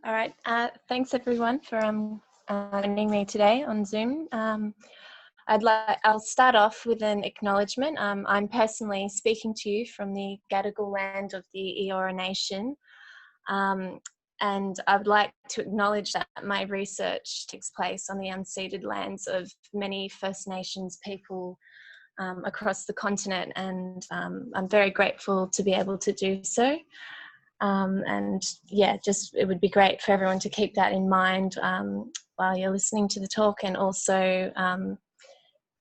All right. Thanks everyone for joining me today on Zoom. I'll start off with an acknowledgement. I'm personally speaking to you from the Gadigal land of the Eora Nation, and I would like to acknowledge that my research takes place on the unceded lands of many First Nations people across the continent, and I'm very grateful to be able to do so. And yeah, it would be great for everyone to keep that in mind while you're listening to the talk, and also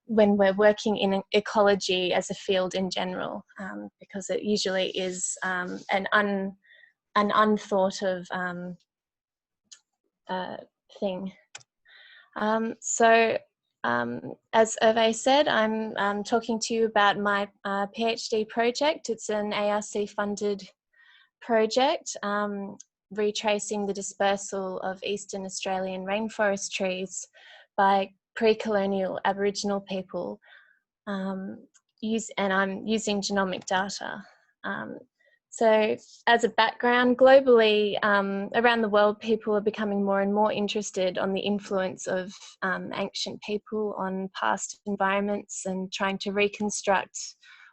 when we're working in ecology as a field in general, because it usually is an unthought of thing. As Hervé said, I'm talking to you about my PhD project. It's an ARC funded project retracing the dispersal of Eastern Australian rainforest trees by pre-colonial Aboriginal people, and I'm using genomic data. So as a background, globally, around the world, people are becoming more and more interested on the influence of ancient people on past environments and trying to reconstruct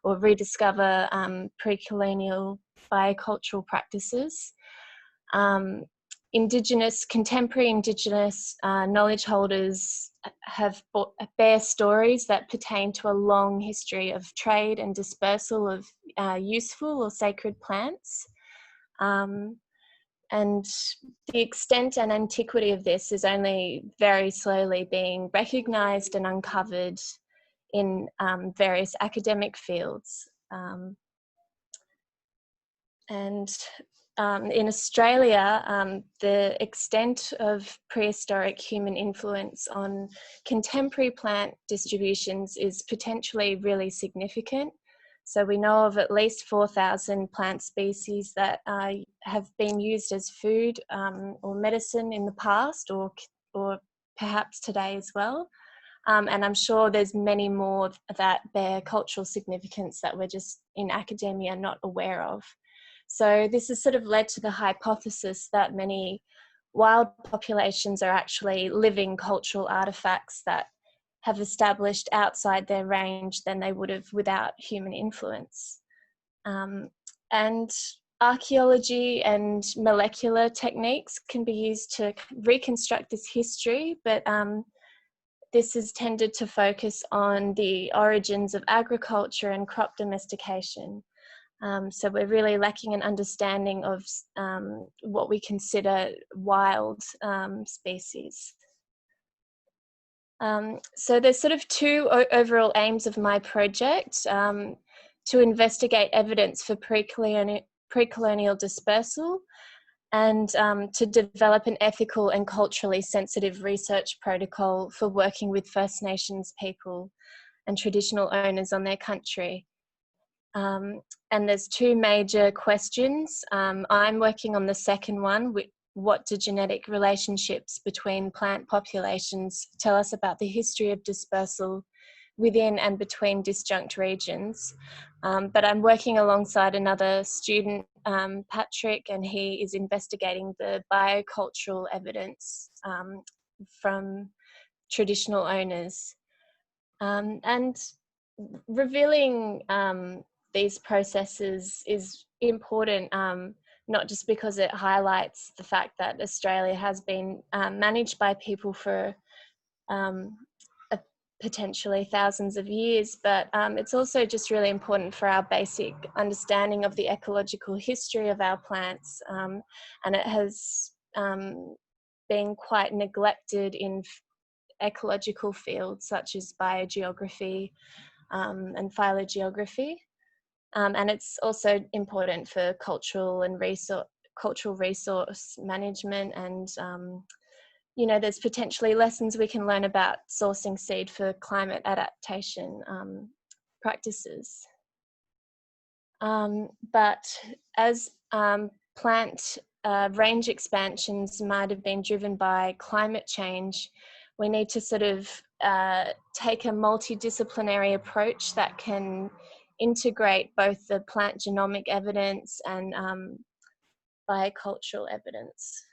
or rediscover pre-colonial biocultural practices. Contemporary Indigenous knowledge holders bear stories that pertain to a long history of trade and dispersal of useful or sacred plants. And the extent and antiquity of this is only very slowly being recognised and uncovered in various academic fields. In Australia, the extent of prehistoric human influence on contemporary plant distributions is potentially really significant. So we know of at least 4,000 plant species that have been used as food or medicine in the past, or perhaps today as well. And I'm sure there's many more that bear cultural significance that we're just in academia not aware of. So this has sort of led to the hypothesis that many wild populations are actually living cultural artefacts that have established outside their range than they would have without human influence. And archaeology and molecular techniques can be used to reconstruct this history, but this has tended to focus on the origins of agriculture and crop domestication. So we're really lacking an understanding of what we consider wild species. So there's sort of two overall aims of my project: to investigate evidence for pre-colonial dispersal, and to develop an ethical and culturally sensitive research protocol for working with First Nations people and traditional owners on their country. And there's two major questions. I'm working on the second one: what do genetic relationships between plant populations tell us about the history of dispersal within and between disjunct regions? But I'm working alongside another student, Patrick, and he is investigating the biocultural evidence from traditional owners. And revealing these processes is important, not just because it highlights the fact that Australia has been managed by people for potentially thousands of years, but it's also just really important for our basic understanding of the ecological history of our plants, and it has been quite neglected in ecological fields such as biogeography and phylogeography. And it's also important for cultural resource management, and there's potentially lessons we can learn about sourcing seed for climate adaptation practices. But as plant range expansions might have been driven by climate change, we need to sort of take a multidisciplinary approach that can integrate both the plant genomic evidence and biocultural evidence.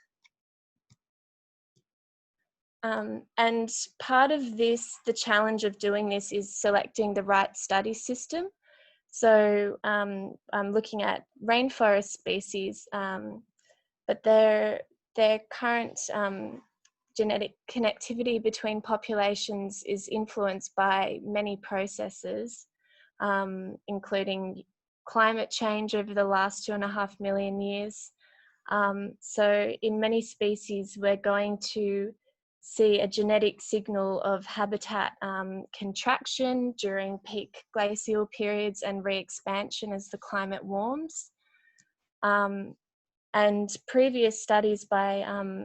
And part of this, the challenge of doing this, is selecting the right study system. So I'm looking at rainforest species, but their current genetic connectivity between populations is influenced by many processes, including climate change over the last 2.5 million years. So in many species, we're going to see a genetic signal of habitat contraction during peak glacial periods and re-expansion as the climate warms. And previous studies by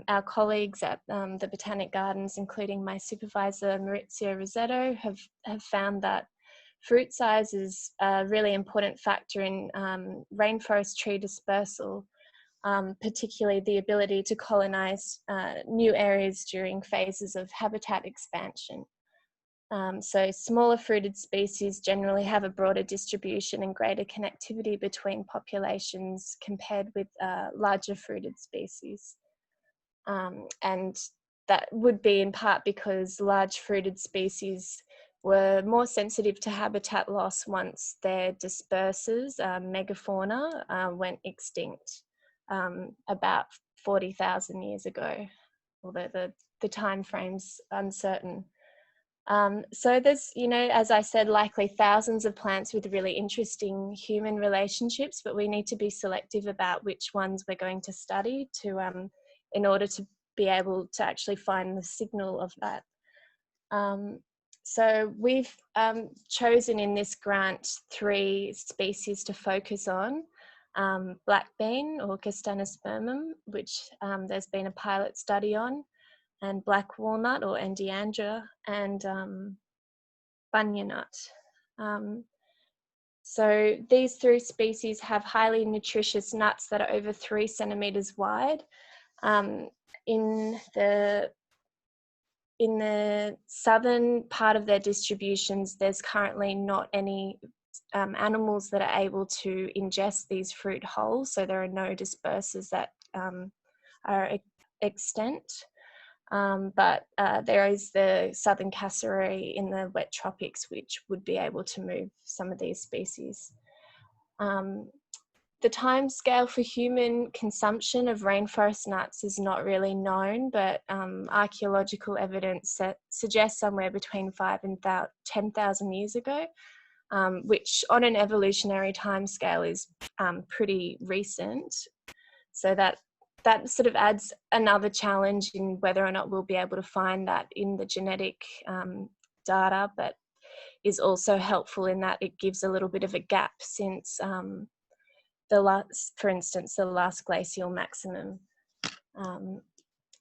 our colleagues at the Botanic Gardens, including my supervisor Maurizio Rosetto, have found that fruit size is a really important factor in rainforest tree dispersal, particularly the ability to colonize new areas during phases of habitat expansion. So smaller fruited species generally have a broader distribution and greater connectivity between populations compared with larger fruited species. And that would be in part because large fruited species were more sensitive to habitat loss once their dispersers, megafauna, went extinct about 40,000 years ago, although the time frame's uncertain. So there's, as I said, likely thousands of plants with really interesting human relationships, but we need to be selective about which ones we're going to study in order to be able to actually find the signal of that. So we've chosen in this grant 3 species to focus on. Black bean, or Castanospermum, which there's been a pilot study on, and black walnut, or Endiandra, and bunya nut. So these 3 species have highly nutritious nuts that are over 3 centimeters wide. In the southern part of their distributions, there's currently not any animals that are able to ingest these fruit whole, so there are no dispersers that are extant. But there is the southern cassowary in the wet tropics, which would be able to move some of these species. The time scale for human consumption of rainforest nuts is not really known, but archaeological evidence suggests somewhere between 5 and 10,000 years ago, which on an evolutionary time scale is pretty recent. So that sort of adds another challenge in whether or not we'll be able to find that in the genetic data, but is also helpful in that it gives a little bit of a gap since for instance, the last glacial maximum.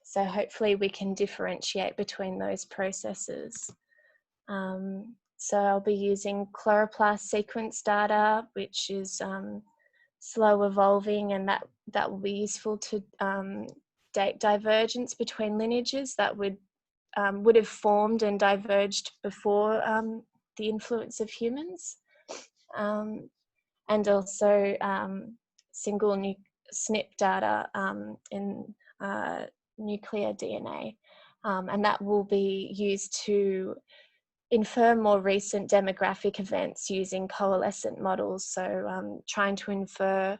So hopefully we can differentiate between those processes. So I'll be using chloroplast sequence data, which is slow evolving, and that will be useful to date divergence between lineages that would have formed and diverged before the influence of humans. And also single SNP data in nuclear DNA. And that will be used to infer more recent demographic events using coalescent models. So trying to infer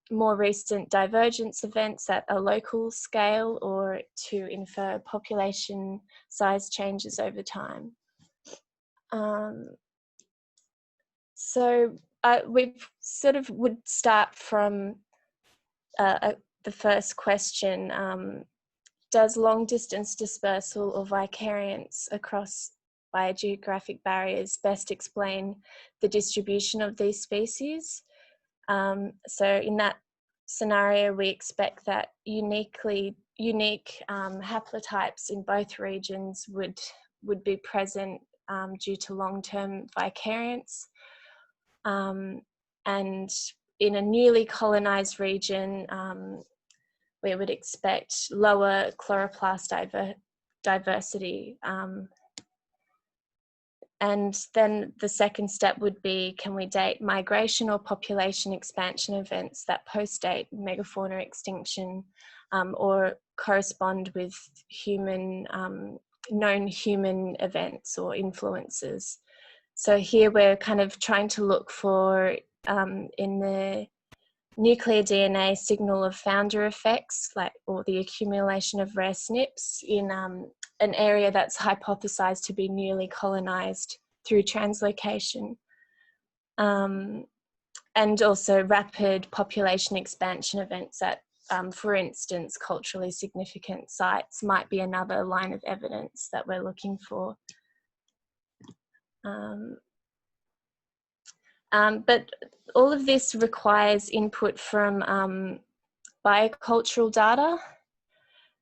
more recent divergence events at a local scale, or to infer population size changes over time. So we sort of would start from the first question. Does long distance dispersal or vicariance across biogeographic barriers best explain the distribution of these species? So in that scenario, we expect that unique haplotypes in both regions would be present due to long-term vicariance. And in a newly colonized region, we would expect lower chloroplast diversity. And then the second step would be, can we date migration or population expansion events that post-date megafauna extinction or correspond with known human events or influences. So here we're kind of trying to look for, in the nuclear DNA, signal of founder effects, or the accumulation of rare SNPs in an area that's hypothesized to be newly colonized through translocation. And also rapid population expansion events at, for instance, culturally significant sites might be another line of evidence that we're looking for. But all of this requires input from biocultural data.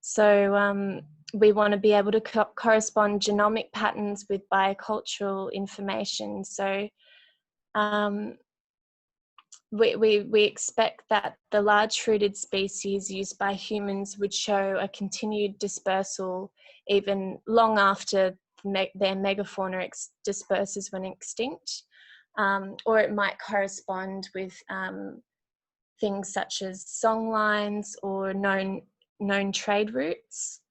So we want to be able to correspond genomic patterns with biocultural information. So we expect that the large-fruited species used by humans would show a continued dispersal even long after their megafauna disperses when extinct. Or it might correspond with things such as songlines or known trade routes.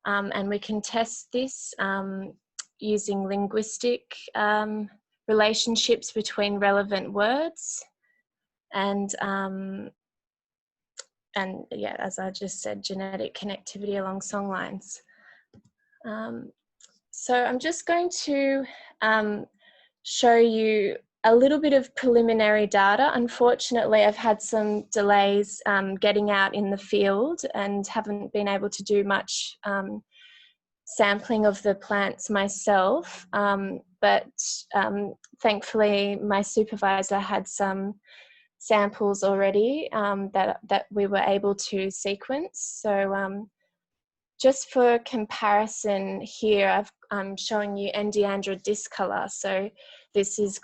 And we can test this using linguistic relationships between relevant words. And yeah, as I just said, genetic connectivity along songlines. So I'm just going to show you a little bit of preliminary data. Unfortunately, I've had some delays getting out in the field and haven't been able to do much sampling of the plants myself. But thankfully, my supervisor had some samples already that we were able to sequence. So just for comparison here, I'm showing you Endiandra discolor. So this is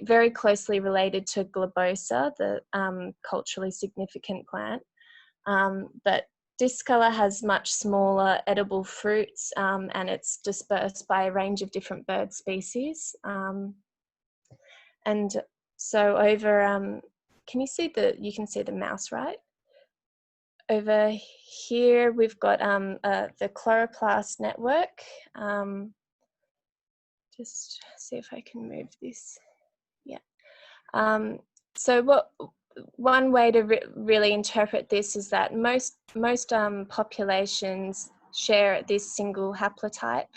very closely related to globosa, the culturally significant plant. But discolor has much smaller edible fruits, and it's dispersed by a range of different bird species. And so over, you can see the mouse, right? Over here, we've got the chloroplast network. Just see if I can move this. Yeah. So one way to really interpret this is that most populations share this single haplotype.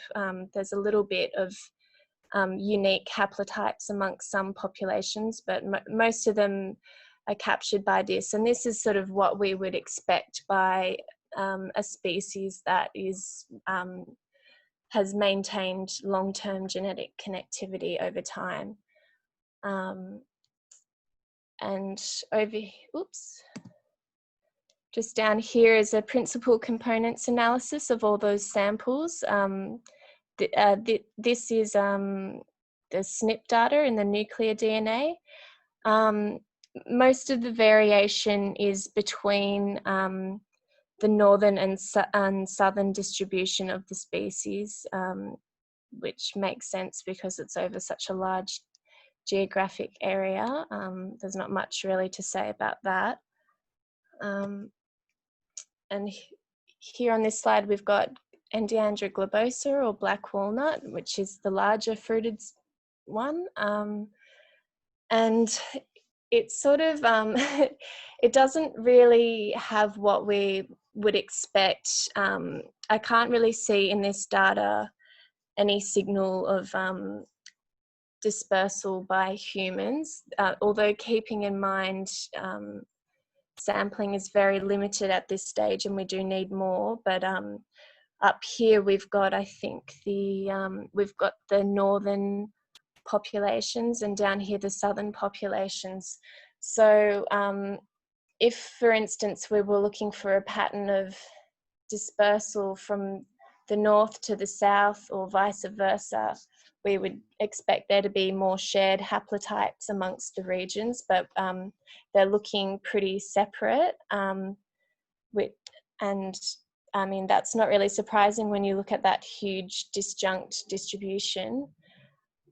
There's a little bit of unique haplotypes amongst some populations, but most of them are captured by this. And this is sort of what we would expect by a species that has maintained long-term genetic connectivity over time. And just down here is a principal components analysis of all those samples. This is the SNP data in the nuclear DNA. Most of the variation is between the northern and southern distribution of the species, which makes sense because it's over such a large geographic area. There's not much really to say about that. And here on this slide, we've got Endiandra globosa, or black walnut, which is the larger fruited one. And it's sort of, it doesn't really have what we would expect. I can't really see in this data any signal of dispersal by humans, although keeping in mind sampling is very limited at this stage and we do need more. But up here we've got, I think, we've got the northern populations, and down here the southern populations. So if, for instance, we were looking for a pattern of dispersal from the north to the south or vice versa, we would expect there to be more shared haplotypes amongst the regions, but they're looking pretty separate. And I mean, that's not really surprising when you look at that huge disjunct distribution.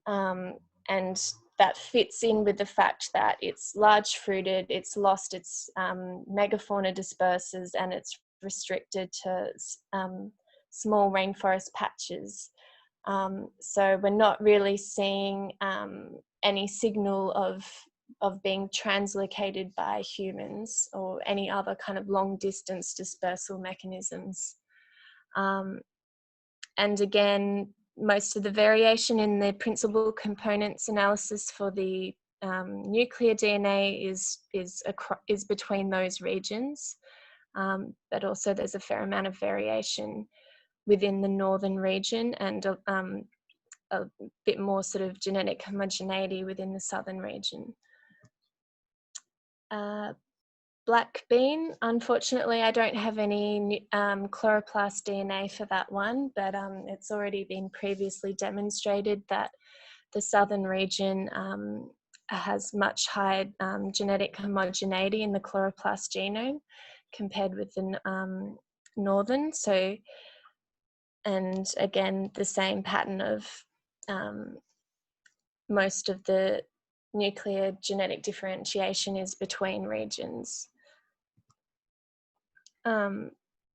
And that fits in with the fact that it's large fruited, it's lost its megafauna disperses, and it's restricted to small rainforest patches. So we're not really seeing any signal of being translocated by humans or any other kind of long distance dispersal mechanisms. And again, most of the variation in the principal components analysis for the nuclear DNA is between those regions, but also there's a fair amount of variation within the northern region, and a bit more sort of genetic homogeneity within the southern region. Black bean, unfortunately, I don't have any chloroplast DNA for that one, but it's already been previously demonstrated that the southern region has much higher genetic homogeneity in the chloroplast genome compared with the northern. So, and again, the same pattern of most of the nuclear genetic differentiation is between regions.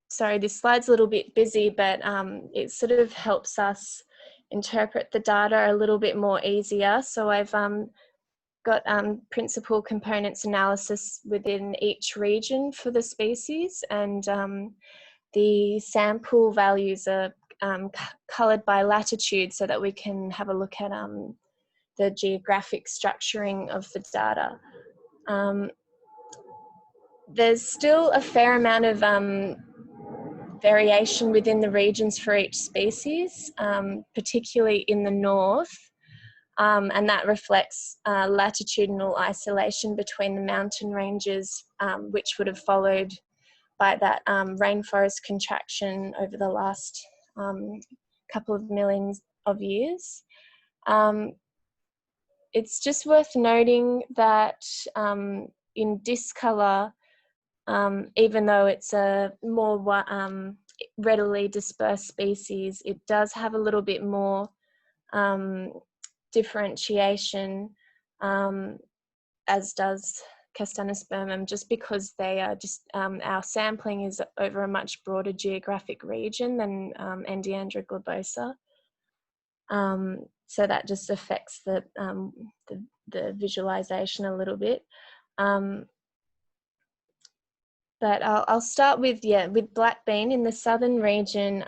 Sorry, this slide's a little bit busy, but it sort of helps us interpret the data a little bit more easier. So I've got principal components analysis within each region for the species, and the sample values are coloured by latitude so that we can have a look at the geographic structuring of the data. There's still a fair amount of variation within the regions for each species, particularly in the north, and that reflects latitudinal isolation between the mountain ranges, which would have followed by that rainforest contraction over the last couple of millions of years. It's just worth noting that in discolor, even though it's a more readily dispersed species, it does have a little bit more differentiation, as does Castanospermum, just because they are just, our sampling is over a much broader geographic region than Endiandra globosa. So that just affects the visualization a little bit. But I'll start with black bean in the southern region.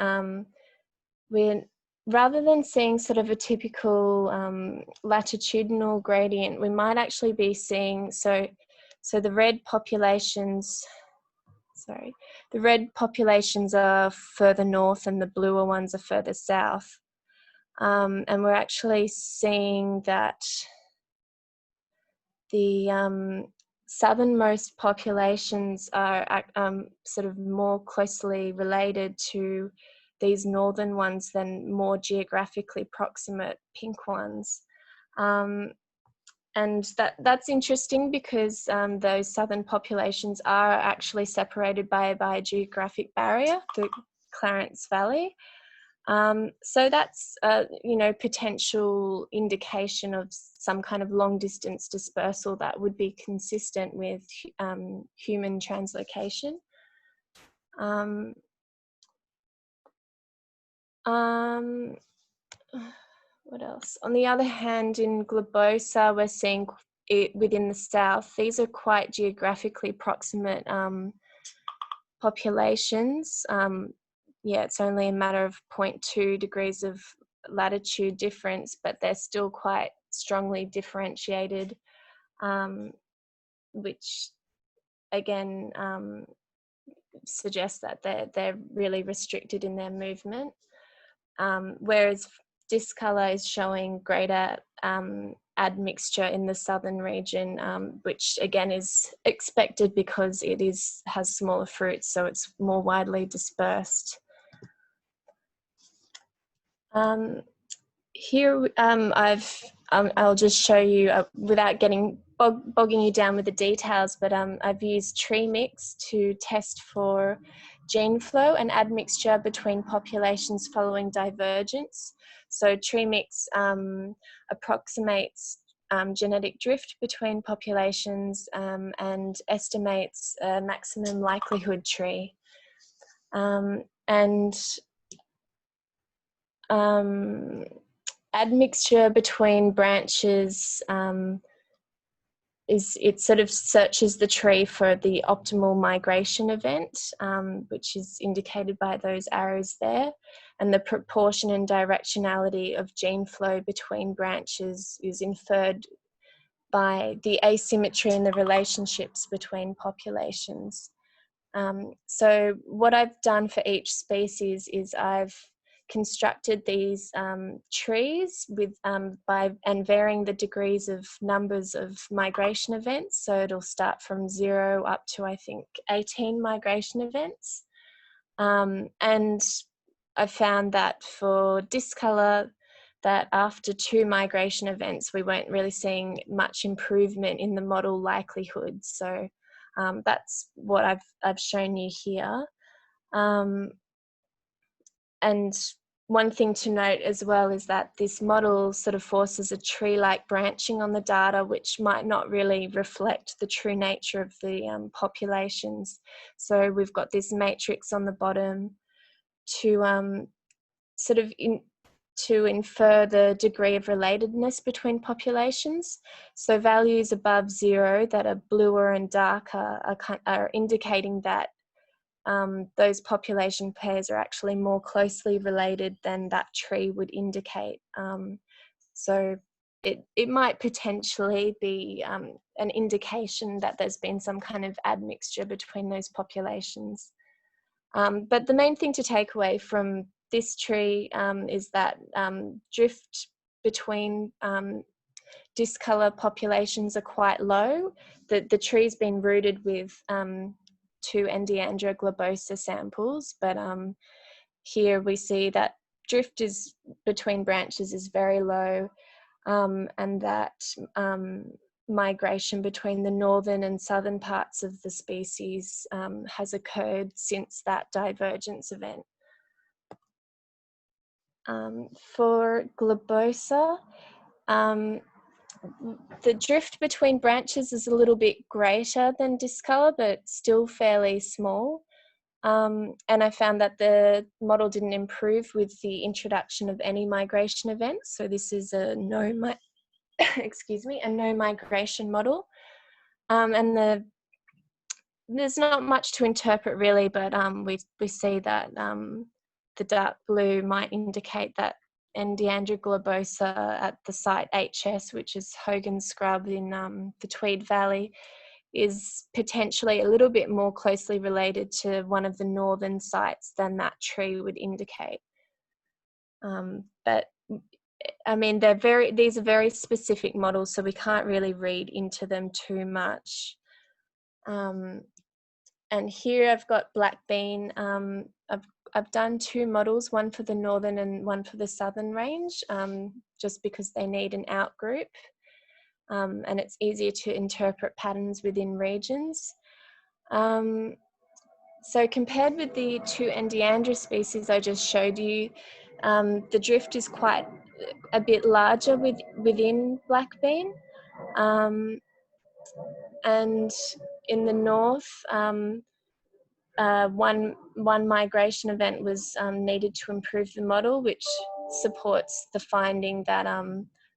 We're, rather than seeing sort of a typical latitudinal gradient, we might actually be seeing, so the red populations, the red populations are further north and the bluer ones are further south. And we're actually seeing that the southernmost populations are sort of more closely related to these northern ones than more geographically proximate pink ones. And that's interesting because those southern populations are actually separated by a biogeographic barrier, the Clarence Valley. So that's potential indication of some kind of long distance dispersal that would be consistent with human translocation. What else? On the other hand, in globosa, we're seeing it within the south. These are quite geographically proximate populations. It's only a matter of 0.2 degrees of latitude difference, but they're still quite strongly differentiated, which again suggests that they're really restricted in their movement. Whereas discolor is showing greater admixture in the southern region, which again is expected because it has smaller fruits, so it's more widely dispersed. Here I'll just show you without getting bogging you down with the details, but I've used Treemix to test for gene flow and admixture between populations following divergence. So Treemix approximates genetic drift between populations and estimates a maximum likelihood tree. And admixture between branches it sort of searches the tree for the optimal migration event, which is indicated by those arrows there, and the proportion and directionality of gene flow between branches is inferred by the asymmetry in the relationships between populations. So what I've done for each species is I've constructed these trees with and varying the degrees of numbers of migration events. So it'll start from 0 up to, I think, 18 migration events. And I found that for discolor, that after 2 migration events, we weren't really seeing much improvement in the model likelihood. So that's what I've shown you here. And one thing to note as well is that this model sort of forces a tree-like branching on the data, which might not really reflect the true nature of the populations. So we've got this matrix on the bottom to sort of to infer the degree of relatedness between populations. So values above 0 that are bluer and darker are indicating that those population pairs are actually more closely related than that tree would indicate. So it might potentially be an indication that there's been some kind of admixture between those populations. But the main thing to take away from this tree is that drift between discolor populations are quite low. The tree's been rooted with 2 Endiandra globosa samples, but here we see that drift is between branches is very low, and that migration between the northern and southern parts of the species has occurred since that divergence event. For globosa, the drift between branches is a little bit greater than discolor, but still fairly small. And I found that the model didn't improve with the introduction of any migration events. So this is a no migration model. And there's not much to interpret really, but we see that the dark blue might indicate that Endiandra globosa at the site HS, which is Hogan's Scrub in the Tweed Valley, is potentially a little bit more closely related to one of the northern sites than that tree would indicate. But I mean, these are very specific models, so we can't really read into them too much. And here I've got black bean. I've done 2 models, one for the northern and one for the southern range, just because they need an outgroup. And it's easier to interpret patterns within regions. So compared with the 2 Endiandra species I just showed you, the drift is quite a bit larger within blackbean. And in the north, one migration event was needed to improve the model, which supports the finding that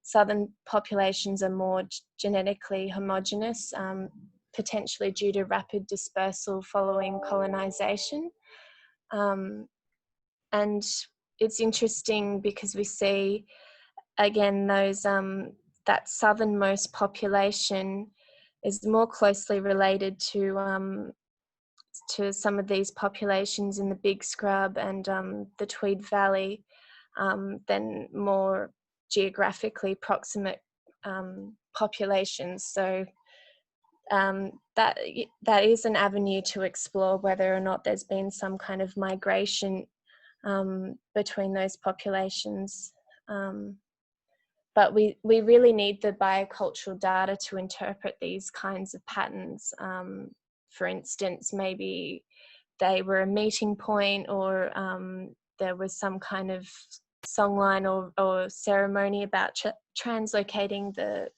southern populations are more genetically homogeneous, potentially due to rapid dispersal following colonization. And it's interesting because we see, again, those that southernmost population is more closely related to some of these populations in the Big Scrub and the Tweed Valley than more geographically proximate populations. So that is an avenue to explore whether or not there's been some kind of migration between those populations. But we really need the biocultural data to interpret these kinds of patterns. For instance, maybe they were a meeting point, or there was some kind of songline or ceremony about translocating the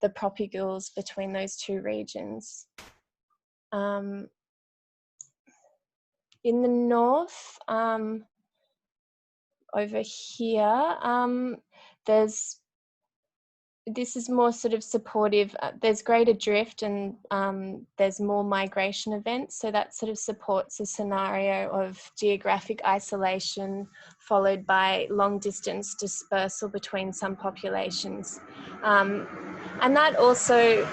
propagules between those 2 regions. in the north, over here, this is more sort of supportive. There's greater drift and there's more migration events. So that sort of supports a scenario of geographic isolation followed by long distance dispersal between some populations. And that also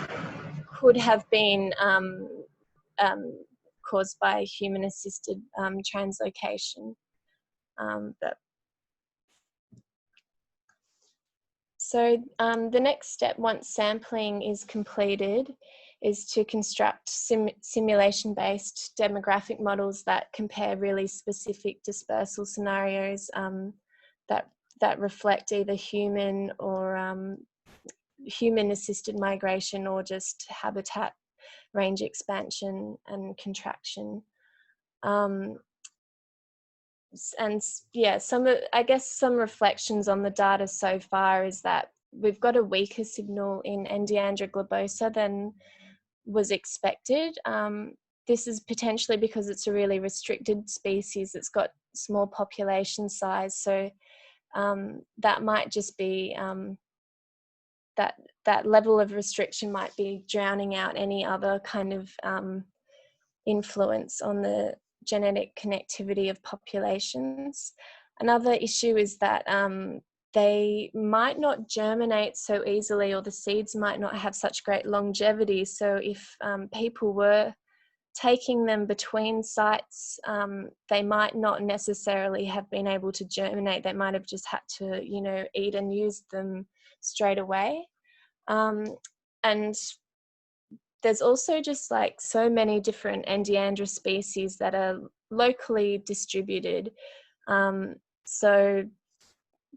could have been caused by human assisted translocation. But So the next step, once sampling is completed, is to construct simulation-based demographic models that compare really specific dispersal scenarios that reflect either human or human-assisted migration or just habitat range expansion and contraction. And yeah, I guess some reflections on the data so far is that we've got a weaker signal in Endiandra globosa than was expected. This is potentially because it's a really restricted species. It's got small population size, so that might just be that level of restriction might be drowning out any other kind of influence on the genetic connectivity of populations. Another issue is that they might not germinate so easily, or the seeds might not have such great longevity. So if people were taking them between sites, they might not necessarily have been able to germinate. They might have just had to, eat and use them straight away. And there's also just like so many different Endiandra species that are locally distributed. So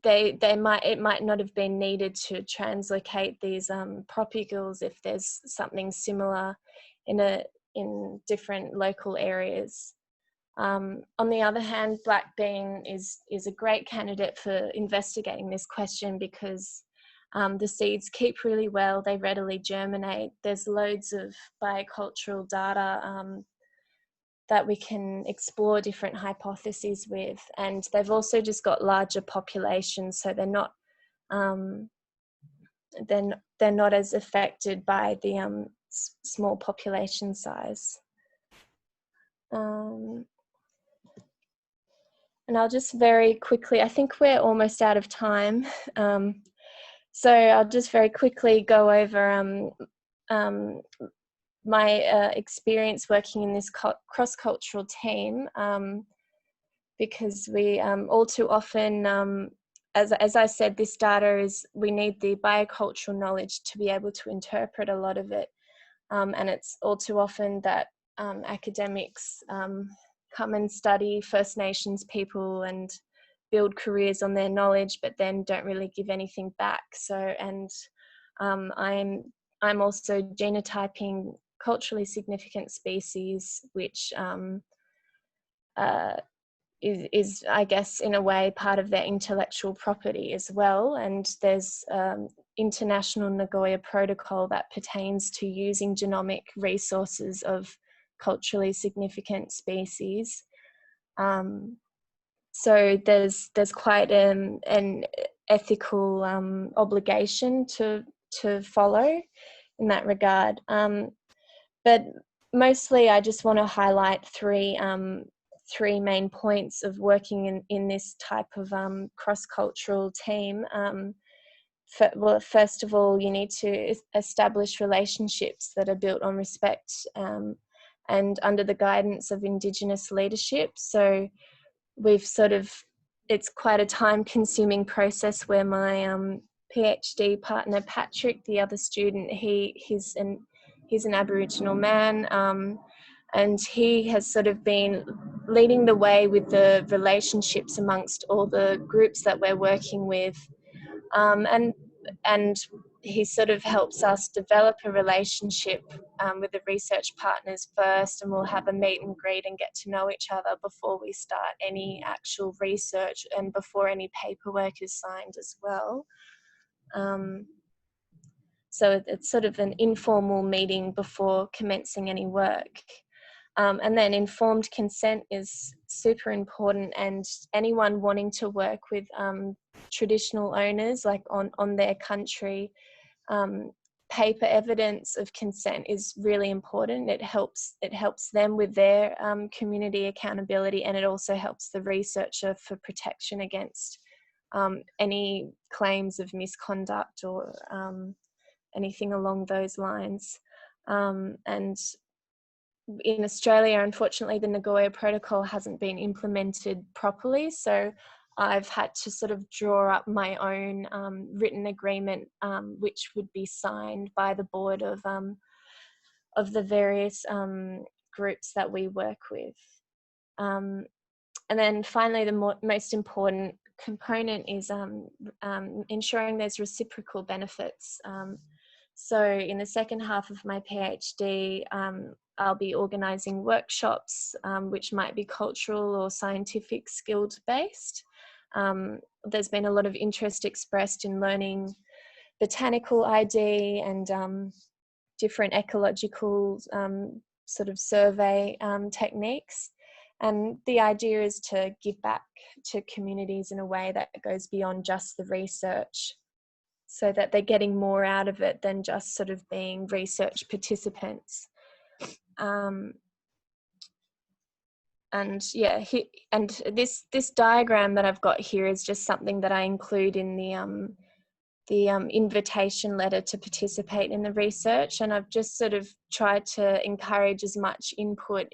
it might not have been needed to translocate these propagules if there's something similar in different local areas. On the other hand, black bean is a great candidate for investigating this question because the seeds keep really well, they readily germinate. There's loads of biocultural data that we can explore different hypotheses with, and they've also just got larger populations, so they're not as affected by the small population size. And I'll just very quickly, I think we're almost out of time. So I'll just very quickly go over my experience working in this cross-cultural team, because we all too often, as I said, this data we need the biocultural knowledge to be able to interpret a lot of it. And it's all too often that academics come and study First Nations people and build careers on their knowledge, but then don't really give anything back. So, and I'm also genotyping culturally significant species, which is, I guess, in a way part of their intellectual property as well. And there's international Nagoya protocol that pertains to using genomic resources of culturally significant species. So there's quite an ethical obligation to follow in that regard. But mostly I just want to highlight three main points of working in this type of cross-cultural team. Well, first of all, you need to establish relationships that are built on respect and under the guidance of Indigenous leadership. So it's quite a time-consuming process where my PhD partner Patrick, the other student, he's an Aboriginal man, and he has sort of been leading the way with the relationships amongst all the groups that we're working with, and he sort of helps us develop a relationship with the research partners first, and we'll have a meet and greet and get to know each other before we start any actual research and before any paperwork is signed as well. So it's sort of an informal meeting before commencing any work. And then informed consent is super important, and anyone wanting to work with traditional owners, like on their country, paper evidence of consent is really important. It helps them with their community accountability, and it also helps the researcher for protection against any claims of misconduct or anything along those lines. And in Australia, unfortunately, the Nagoya Protocol hasn't been implemented properly, so I've had to sort of draw up my own written agreement, which would be signed by the board of the various groups that we work with. And then finally, the most important component is ensuring there's reciprocal benefits. So in the second half of my PhD, I'll be organising workshops, which might be cultural or scientific skilled based. There's been a lot of interest expressed in learning botanical ID and different ecological sort of survey techniques. And the idea is to give back to communities in a way that goes beyond just the research, so that they're getting more out of it than just sort of being research participants. And yeah, and this diagram that I've got here is just something that I include in the invitation letter to participate in the research, and I've just sort of tried to encourage as much input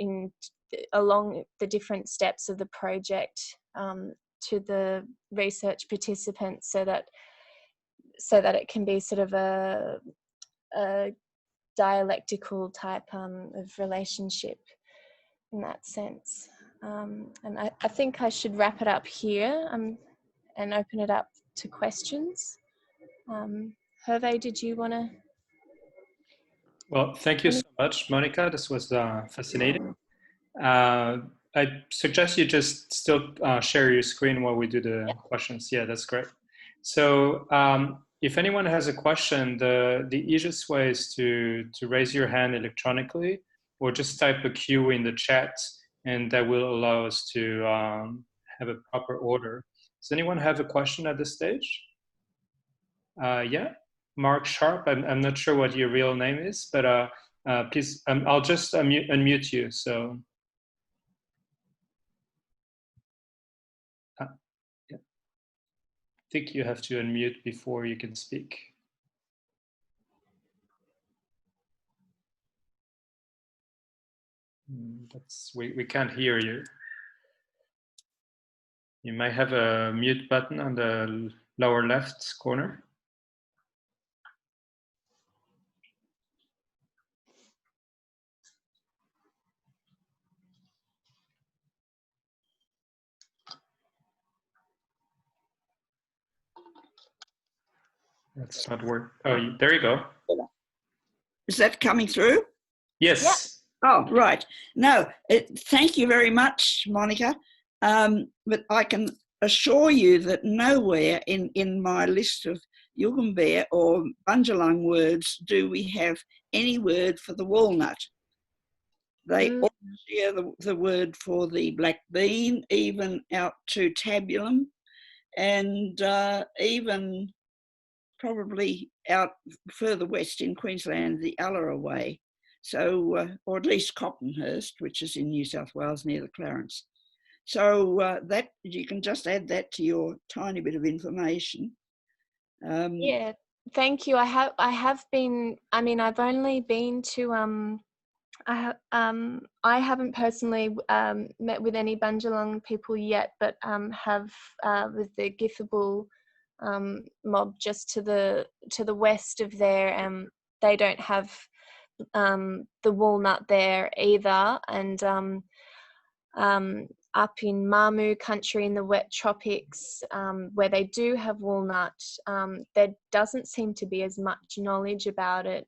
along the different steps of the project to the research participants, so that it can be sort of a dialectical type of relationship in that sense. And I think I should wrap it up here and open it up to questions. Hervé, did you want to? Well, thank you so much, Monica. This was fascinating. I suggest you just still share your screen while we do the questions. Yeah, that's great. So if anyone has a question, the easiest way is to raise your hand electronically, or just type a Q in the chat, and that will allow us to have a proper order. Does anyone have a question at this stage? Yeah, Mark Sharp. I'm not sure what your real name is, but please, I'll just unmute you. So, yeah. I think you have to unmute before you can speak. We can't hear you. You might have a mute button on the lower left corner. That's not working. Oh, there you go. Is that coming through? Yes. Yeah. Oh, right. No, thank you very much, Monica. But I can assure you that nowhere in my list of Yugambeh or Bundjalung words do we have any word for the walnut. They all share the word for the black bean, even out to tabulum, and even probably out further west in Queensland, the Ullarar way. So, or at least Coptonhurst, which is in New South Wales near the Clarence. So that you can just add that to your tiny bit of information. Yeah, thank you. I have been. I mean, I've only been to. I haven't personally met with any Bundjalung people yet, but have with the Githable mob just to the west of there. They don't have the walnut there either, and up in Mamu country in the wet tropics, where they do have walnut, there doesn't seem to be as much knowledge about it.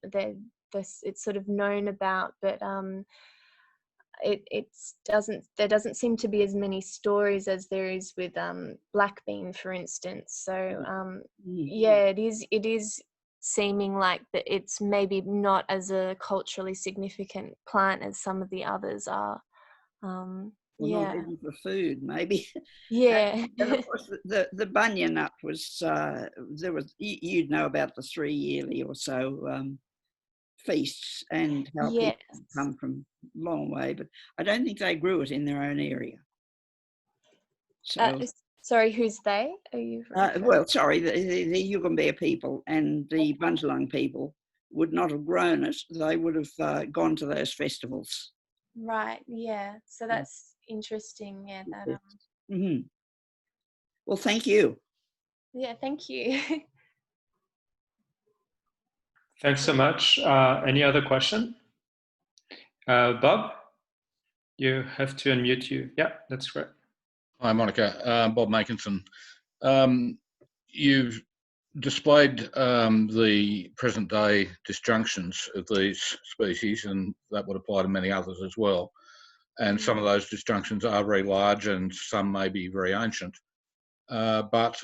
It's sort of known about, but there doesn't seem to be as many stories as there is with black bean, for instance. So yeah, it is seeming like that it's maybe not as a culturally significant plant as some of the others are. Well, not even for food, maybe. Yeah. And of course, the bunya nut was, there was, you'd know about the 3 yearly or so feasts and how Yes. people come from a long way, but I don't think they grew it in their own area. So, sorry, who's they? Are you well, sorry, the Yugambeh people and the Bundjalung people would not have grown it. They would have gone to those festivals. Right, yeah. So that's interesting. Yeah, that Well, thank you. yeah, thank you. Thanks so much. Any other question? Bob, you have to unmute you. Yeah, that's great. Hi, Monica. Bob Makinson. You've displayed the present day disjunctions of these species, and that would apply to many others as well. And some of those disjunctions are very large and some may be very ancient. But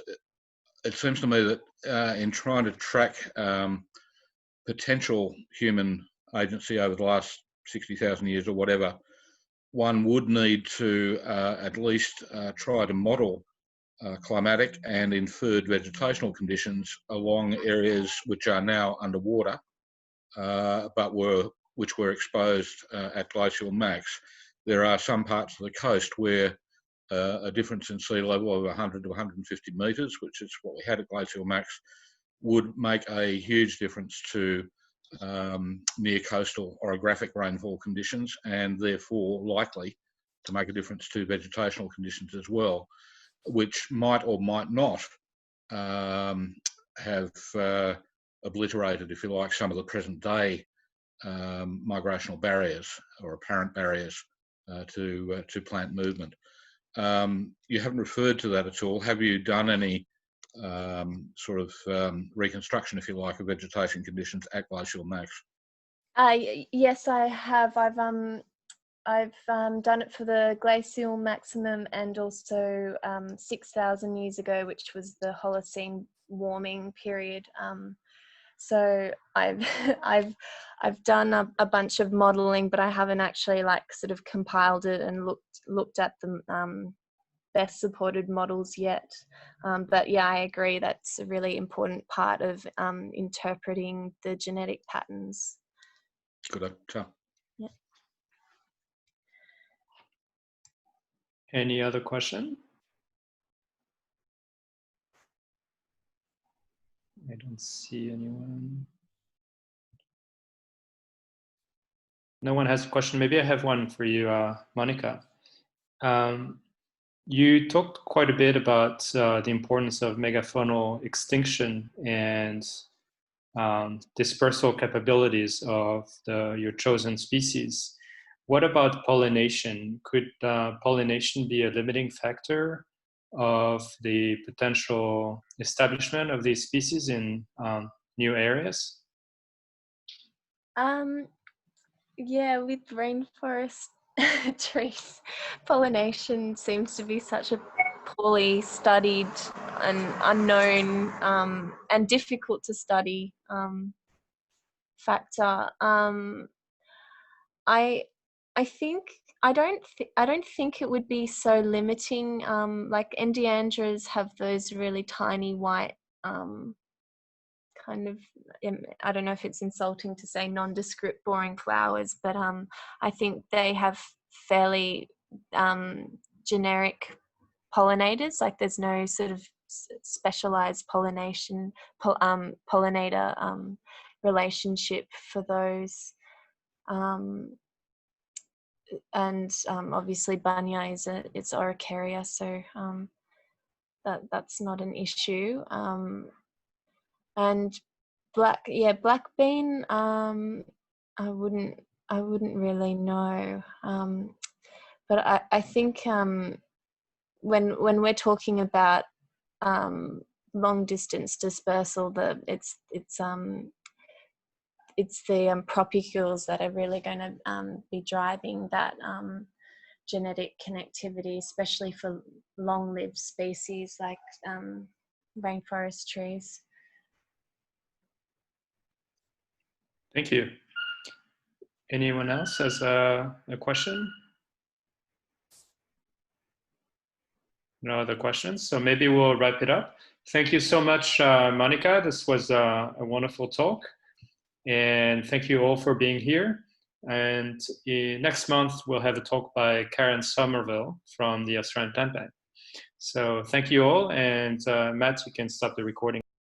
it seems to me that in trying to track potential human agency over the last 60,000 years or whatever, one would need to at least try to model climatic and inferred vegetational conditions along areas which are now underwater, but which were exposed at glacial max. There are some parts of the coast where a difference in sea level of 100 to 150 metres, which is what we had at glacial max, would make a huge difference to near coastal orographic rainfall conditions, and therefore likely to make a difference to vegetational conditions as well, which might or might not have obliterated, if you like, some of the present day migrational barriers or apparent barriers to plant movement. You haven't referred to that at all. Have you done any sort of reconstruction, if you like, of vegetation conditions at glacial max? Yes, I have. I've done it for the glacial maximum and also 6,000 years ago, which was the Holocene warming period. So I've I've done a bunch of modelling, but I haven't actually like sort of compiled it and looked at the best supported models yet. But yeah, I agree that's a really important part of interpreting the genetic patterns. Good. Yeah. Any other question? I don't see anyone. No one has a question. Maybe I have one for you, Monica. You talked quite a bit about the importance of megafaunal extinction and dispersal capabilities of your chosen species. What about pollination? Could pollination be a limiting factor of the potential establishment of these species in new areas? Yeah, with rainforest trees, pollination seems to be such a poorly studied and unknown and difficult to study factor. I think I don't think it would be so limiting. Like endiandras have those really tiny white kind of, I don't know if it's insulting to say nondescript boring flowers, but I think they have fairly generic pollinators. Like there's no sort of specialized pollinator relationship for those. And obviously Bunya it's Araucaria, so that's not an issue. And black bean, I wouldn't really know, but I think when we're talking about long distance dispersal, it's the propagules that are really going to be driving that genetic connectivity, especially for long-lived species like rainforest trees. Thank you. Anyone else has a question? No other questions, so maybe we'll wrap it up. Thank you so much, Monica. This was a wonderful talk. And thank you all for being here. And next month, we'll have a talk by Karen Somerville from the Australian Plant Bank. So thank you all. And Matt, you can stop the recording.